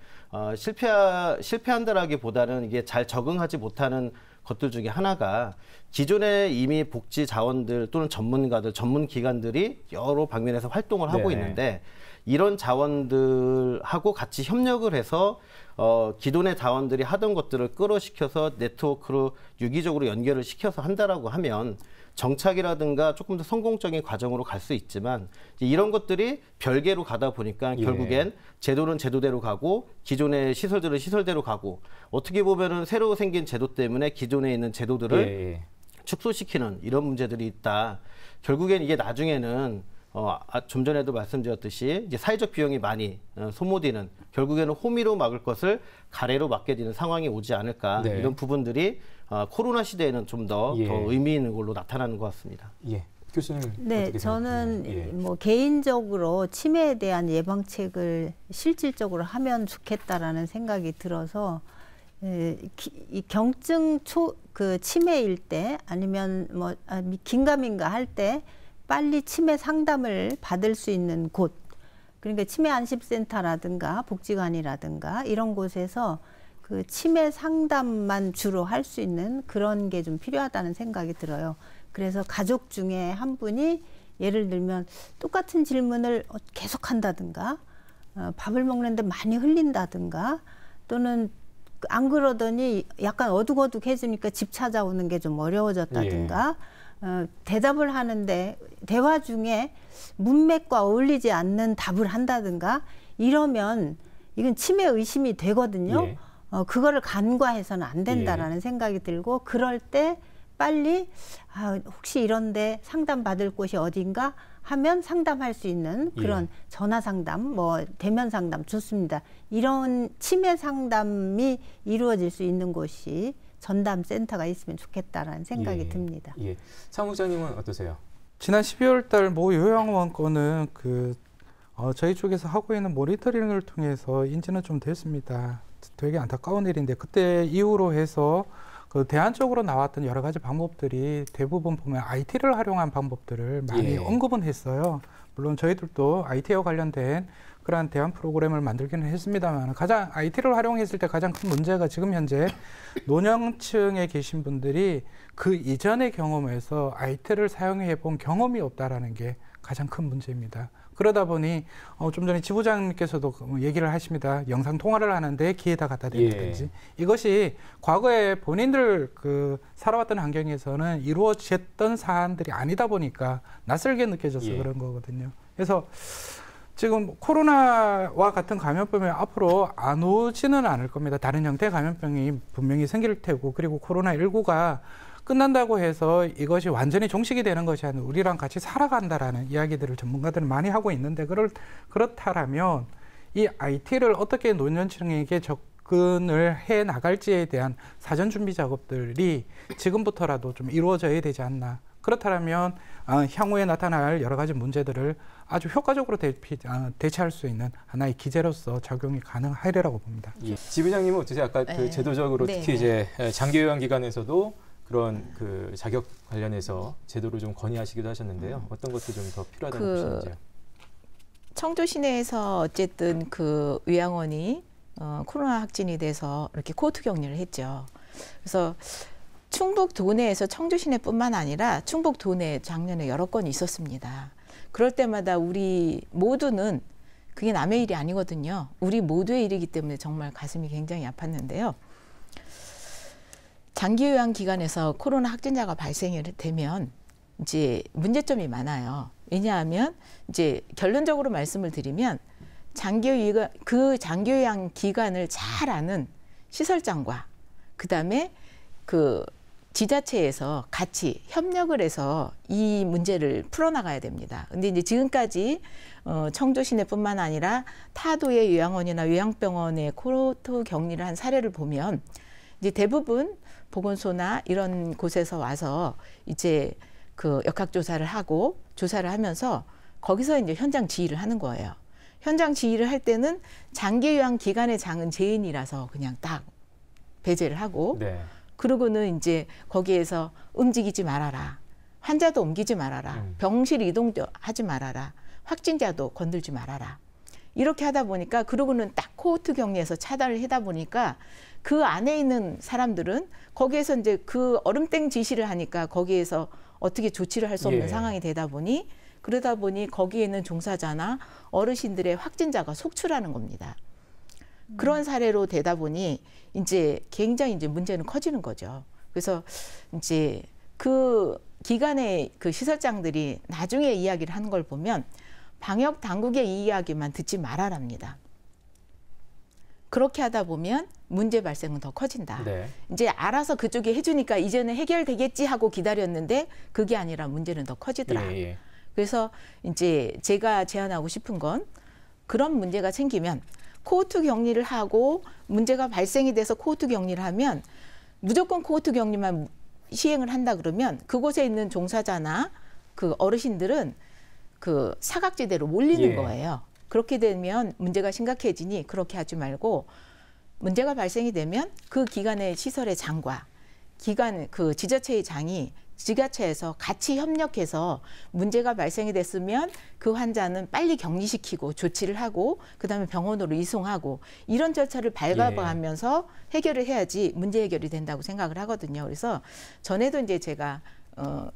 Speaker 4: 실패한다라기보다는 이게 잘 적응하지 못하는 것들 중에 하나가 기존에 이미 복지 자원들 또는 전문가들, 전문 기관들이 여러 방면에서 활동을 하고 있는데 이런 자원들하고 같이 협력을 해서 기존의 자원들이 하던 것들을 끌어시켜서 네트워크로 유기적으로 연결을 시켜서 한다라고 하면 정착이라든가 조금 더 성공적인 과정으로 갈 수 있지만 이런 것들이 별개로 가다 보니까 결국엔 제도는 제도대로 가고 기존의 시설들은 시설대로 가고 어떻게 보면은 새로 생긴 제도 때문에 기존에 있는 제도들을 축소시키는 이런 문제들이 있다. 결국엔 이게 나중에는 좀 전에도 말씀드렸듯이 이제 사회적 비용이 많이 소모되는 결국에는 호미로 막을 것을 가래로 막게 되는 상황이 오지 않을까 이런 부분들이 코로나 시대에는 좀 더 의미 있는 걸로 나타나는 것 같습니다.
Speaker 1: 교수님.
Speaker 2: 네, 저는 뭐 개인적으로 치매에 대한 예방책을 실질적으로 하면 좋겠다라는 생각이 들어서 이 경증 그 치매일 때 아니면 뭐 긴가민가 할 때 빨리 치매 상담을 받을 수 있는 곳, 그러니까 치매 안심센터라든가 복지관이라든가 이런 곳에서 그 치매 상담만 주로 할 수 있는 그런 게 좀 필요하다는 생각이 들어요. 그래서 가족 중에 한 분이 예를 들면 똑같은 질문을 계속 한다든가 밥을 먹는데 많이 흘린다든가 또는 안 그러더니 약간 어둑어둑해지니까 집 찾아오는 게 좀 어려워졌다든가 대답을 하는데 대화 중에 문맥과 어울리지 않는 답을 한다든가 이러면 이건 치매 의심이 되거든요. 그거를 간과해서는 안 된다라는 생각이 들고 그럴 때 빨리 혹시 이런데 상담받을 곳이 어딘가 하면 상담할 수 있는 그런 전화 상담, 뭐 대면 상담 좋습니다. 이런 치매 상담이 이루어질 수 있는 곳이 전담 센터가 있으면 좋겠다라는 생각이 듭니다.
Speaker 1: 상 부장님은 어떠세요?
Speaker 3: 지난 12월 달 모 요양원 건은 저희 쪽에서 하고 있는 모니터링을 통해서 인지는 좀 됐습니다. 되게 안타까운 일인데 그때 이후로 해서 그 대안적으로 나왔던 여러 가지 방법들이 대부분 보면 IT를 활용한 방법들을 많이 언급은 했어요. 물론 저희들도 IT와 관련된 그러한 대안 프로그램을 만들기는 했습니다만 가장 IT를 활용했을 때 가장 큰 문제가 지금 현재 노년층에 계신 분들이 그 이전의 경험에서 IT를 사용해 본 경험이 없다라는 게 가장 큰 문제입니다. 그러다 보니 좀 전에 지부장님께서도 얘기를 하십니다. 영상 통화를 하는데 귀에다 갖다 대는지 이것이 과거에 본인들 살아왔던 환경에서는 이루어졌던 사안들이 아니다 보니까 낯설게 느껴져서 그런 거거든요. 그래서 지금 코로나와 같은 감염병이 앞으로 안 오지는 않을 겁니다. 다른 형태의 감염병이 분명히 생길 테고 그리고 코로나19가 끝난다고 해서 이것이 완전히 종식이 되는 것이 아니라 우리랑 같이 살아간다라는 이야기들을 전문가들은 많이 하고 있는데 그렇다면 이 IT를 어떻게 노년층에게 접근을 해 나갈지에 대한 사전 준비 작업들이 지금부터라도 좀 이루어져야 되지 않나. 그렇다면 향후에 나타날 여러 가지 문제들을 아주 효과적으로 대처할 수 있는 하나의 기제로서 작용이 가능하리라고 봅니다.
Speaker 1: 예. 지 부장님은 어떠세요? 아까 그 제도적으로 특히 이제 장기요양 기관에서도 그런 그 자격 관련해서 제도를 좀 건의하시기도 하셨는데요. 어떤 것들이 좀 더 필요하다고 보시는지요?
Speaker 5: 청주 시내에서 어쨌든 그 요양원이 코로나 확진이 돼서 이렇게 코호트 격리를 했죠. 그래서 충북 도내에서 청주 시내뿐만 아니라 충북 도내 작년에 여러 건 있었습니다. 그럴 때마다 우리 모두는 그게 남의 일이 아니거든요. 우리 모두의 일이기 때문에 정말 가슴이 굉장히 아팠는데요. 장기요양기관에서 코로나 확진자가 발생이 되면 이제 문제점이 많아요. 왜냐하면 이제 결론적으로 말씀을 드리면 그 장기요양 기관을 잘 아는 시설장과 그다음에 그 지자체에서 같이 협력을 해서 이 문제를 풀어나가야 됩니다. 근데 이제 지금까지 청주 시내뿐만 아니라 타도의 요양원이나 요양병원의 코호트 격리를 한 사례를 보면 이제 대부분 보건소나 이런 곳에서 와서 이제 그 역학조사를 하고 조사를 하면서 거기서 이제 현장 지휘를 하는 거예요. 현장 지휘를 할 때는 장기요양 기관의 장은 제인이라서 그냥 딱 배제를 하고 그러고는 이제 거기에서 움직이지 말아라. 환자도 옮기지 말아라. 병실 이동도 하지 말아라. 확진자도 건들지 말아라. 이렇게 하다 보니까 그러고는 딱 코호트 격리에서 차단을 하다 보니까 그 안에 있는 사람들은 거기에서 이제 그 얼음땡 지시를 하니까 거기에서 어떻게 조치를 할 수 없는 상황이 되다 보니 그러다 보니 거기에 있는 종사자나 어르신들의 확진자가 속출하는 겁니다. 그런 사례로 되다 보니 이제 굉장히 이제 문제는 커지는 거죠. 그래서 이제 그 기관의 그 시설장들이 나중에 이야기를 하는 걸 보면 방역 당국의 이 이야기만 듣지 말아랍니다. 그렇게 하다 보면 문제 발생은 더 커진다. 이제 알아서 그쪽이 해주니까 이제는 해결되겠지 하고 기다렸는데 그게 아니라 문제는 더 커지더라. 그래서 이제 제가 제안하고 싶은 건 그런 문제가 생기면 코호트 격리를 하고 문제가 발생이 돼서 코호트 격리를 하면 무조건 코호트 격리만 시행을 한다 그러면 그곳에 있는 종사자나 그 어르신들은 그 사각지대로 몰리는 거예요. 그렇게 되면 문제가 심각해지니 그렇게 하지 말고 문제가 발생이 되면 그 기관의 시설의 장과 기관 그 지자체의 장이 지자체에서 같이 협력해서 문제가 발생이 됐으면 그 환자는 빨리 격리시키고 조치를 하고 그다음에 병원으로 이송하고 이런 절차를 밟아가면서 해결을 해야지 문제 해결이 된다고 생각을 하거든요. 그래서 전에도 이제 제가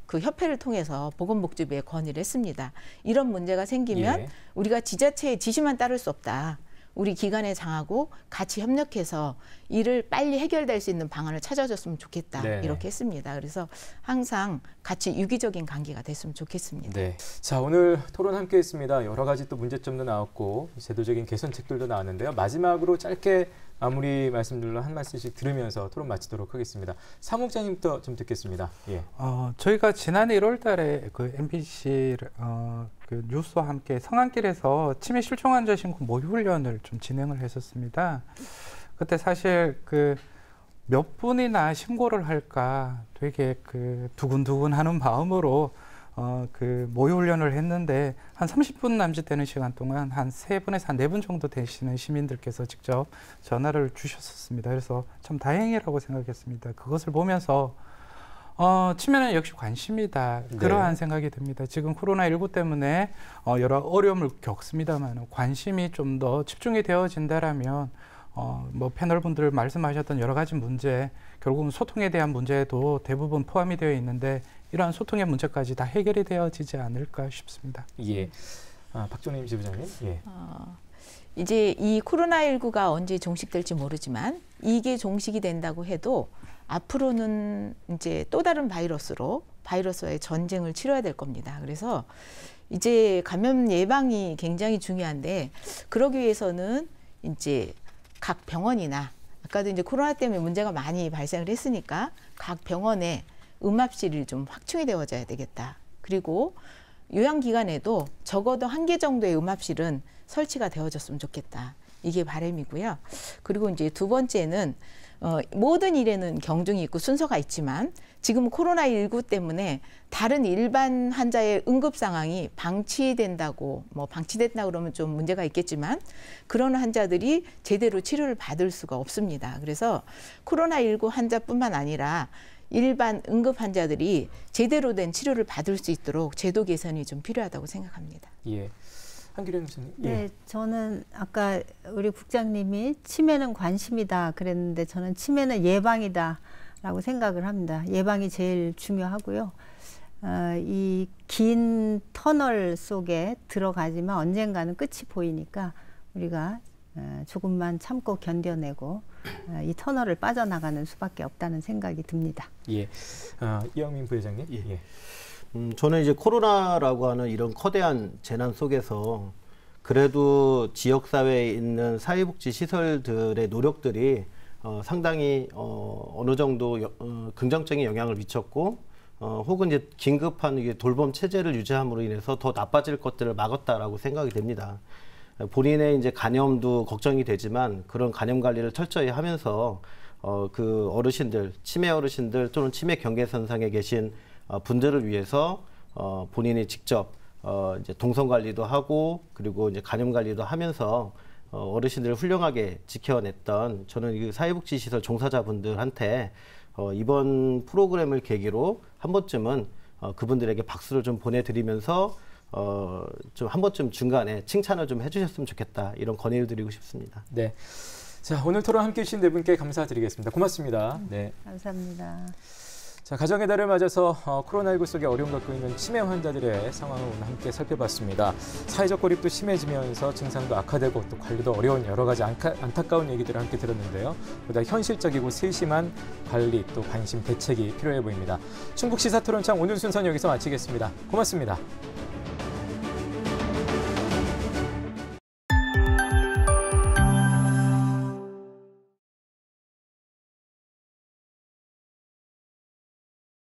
Speaker 5: 그 협회를 통해서 보건복지부에 건의를 했습니다. 이런 문제가 생기면 우리가 지자체의 지시만 따를 수 없다. 우리 기관의 장하고 같이 협력해서 이를 빨리 해결될 수 있는 방안을 찾아줬으면 좋겠다. 이렇게 했습니다. 그래서 항상 같이 유기적인 관계가 됐으면 좋겠습니다.
Speaker 1: 자, 오늘 토론 함께 했습니다. 여러 가지 또 문제점도 나왔고 제도적인 개선책들도 나왔는데요. 마지막으로 짧게 마무리 말씀들로 한 말씀씩 들으면서 토론 마치도록 하겠습니다. 사무국장님부터 좀 듣겠습니다.
Speaker 3: 저희가 지난 1월 달에 그 MBC 그 뉴스와 함께 성안길에서 치매 실종 환자 신고 모의 훈련을 좀 진행을 했었습니다. 그때 사실 그 몇 분이나 신고를 할까 되게 그 두근두근하는 마음으로 그 모의 훈련을 했는데 한 30분 남짓되는 시간 동안 한 3분에서 한 4분 정도 되시는 시민들께서 직접 전화를 주셨었습니다. 그래서 참 다행이라고 생각했습니다. 그것을 보면서 치매는 역시 관심이다. 그러한 생각이 듭니다. 지금 코로나19 때문에 여러 어려움을 겪습니다만 관심이 좀 더 집중이 되어진다라면 뭐 패널분들 말씀하셨던 여러 가지 문제, 결국은 소통에 대한 문제도 대부분 포함이 되어 있는데 이러한 소통의 문제까지 다 해결이 되어지지 않을까 싶습니다.
Speaker 1: 박종림 지부장님.
Speaker 5: 이제 이 코로나19가 언제 종식될지 모르지만 이게 종식이 된다고 해도 앞으로는 이제 또 다른 바이러스와의 전쟁을 치러야 될 겁니다. 그래서 이제 감염 예방이 굉장히 중요한데 그러기 위해서는 이제 각 병원이나 아까도 이제 코로나 때문에 문제가 많이 발생을 했으니까 각 병원에 음압실이 좀 확충이 되어져야 되겠다. 그리고 요양기관에도 적어도 1개 정도의 음압실은 설치가 되어졌으면 좋겠다. 이게 바람이고요. 그리고 이제 두 번째는 모든 일에는 경중이 있고 순서가 있지만 지금 코로나19 때문에 다른 일반 환자의 응급 상황이 방치된다고 방치됐다 그러면 좀 문제가 있겠지만 그런 환자들이 제대로 치료를 받을 수가 없습니다. 그래서 코로나19 환자뿐만 아니라 일반 응급 환자들이 제대로 된 치료를 받을 수 있도록 제도 개선이 좀 필요하다고 생각합니다.
Speaker 1: 예. 한기령 교수님. 예.
Speaker 2: 네, 저는 아까 우리 국장님이 치매는 관심이다 그랬는데 저는 치매는 예방이다라고 생각을 합니다. 예방이 제일 중요하고요. 이 긴 터널 속에 들어가지만 언젠가는 끝이 보이니까 우리가 조금만 참고 견뎌내고 이 터널을 빠져나가는 수밖에 없다는 생각이 듭니다.
Speaker 1: 예. 이영민 부회장님. 예.
Speaker 4: 저는 이제 코로나라고 하는 이런 거대한 재난 속에서 그래도 지역사회에 있는 사회복지 시설들의 노력들이 상당히 어느 정도 긍정적인 영향을 미쳤고 혹은 이제 긴급한 이게 돌봄 체제를 유지함으로 인해서 더 나빠질 것들을 막았다라고 생각이 됩니다. 본인의 이제 간염도 걱정이 되지만 그런 간염 관리를 철저히 하면서 그 어르신들, 치매 어르신들 또는 치매 경계선상에 계신 분들을 위해서 본인이 직접 이제 동선 관리도 하고 그리고 이제 간염 관리도 하면서 어르신들을 훌륭하게 지켜냈던 저는 이 사회복지시설 종사자분들한테 이번 프로그램을 계기로 한 번쯤은 그분들에게 박수를 좀 보내드리면서 좀 한 번쯤 중간에 칭찬을 좀 해주셨으면 좋겠다 이런 건의를 드리고 싶습니다.
Speaker 1: 네. 자, 오늘 토론 함께해 주신 네 분께 감사드리겠습니다. 고맙습니다. 네.
Speaker 2: 감사합니다.
Speaker 1: 자, 가정의 달을 맞아서 코로나19 속에 어려움 갖고 있는 치매 환자들의 상황을 오늘 함께 살펴봤습니다. 사회적 고립도 심해지면서 증상도 악화되고 또 관리도 어려운 여러 가지 안타까운 얘기들을 함께 들었는데요. 보다 현실적이고 세심한 관리 또 관심 대책이 필요해 보입니다. 충북 시사토론창 오늘 순서는 여기서 마치겠습니다. 고맙습니다.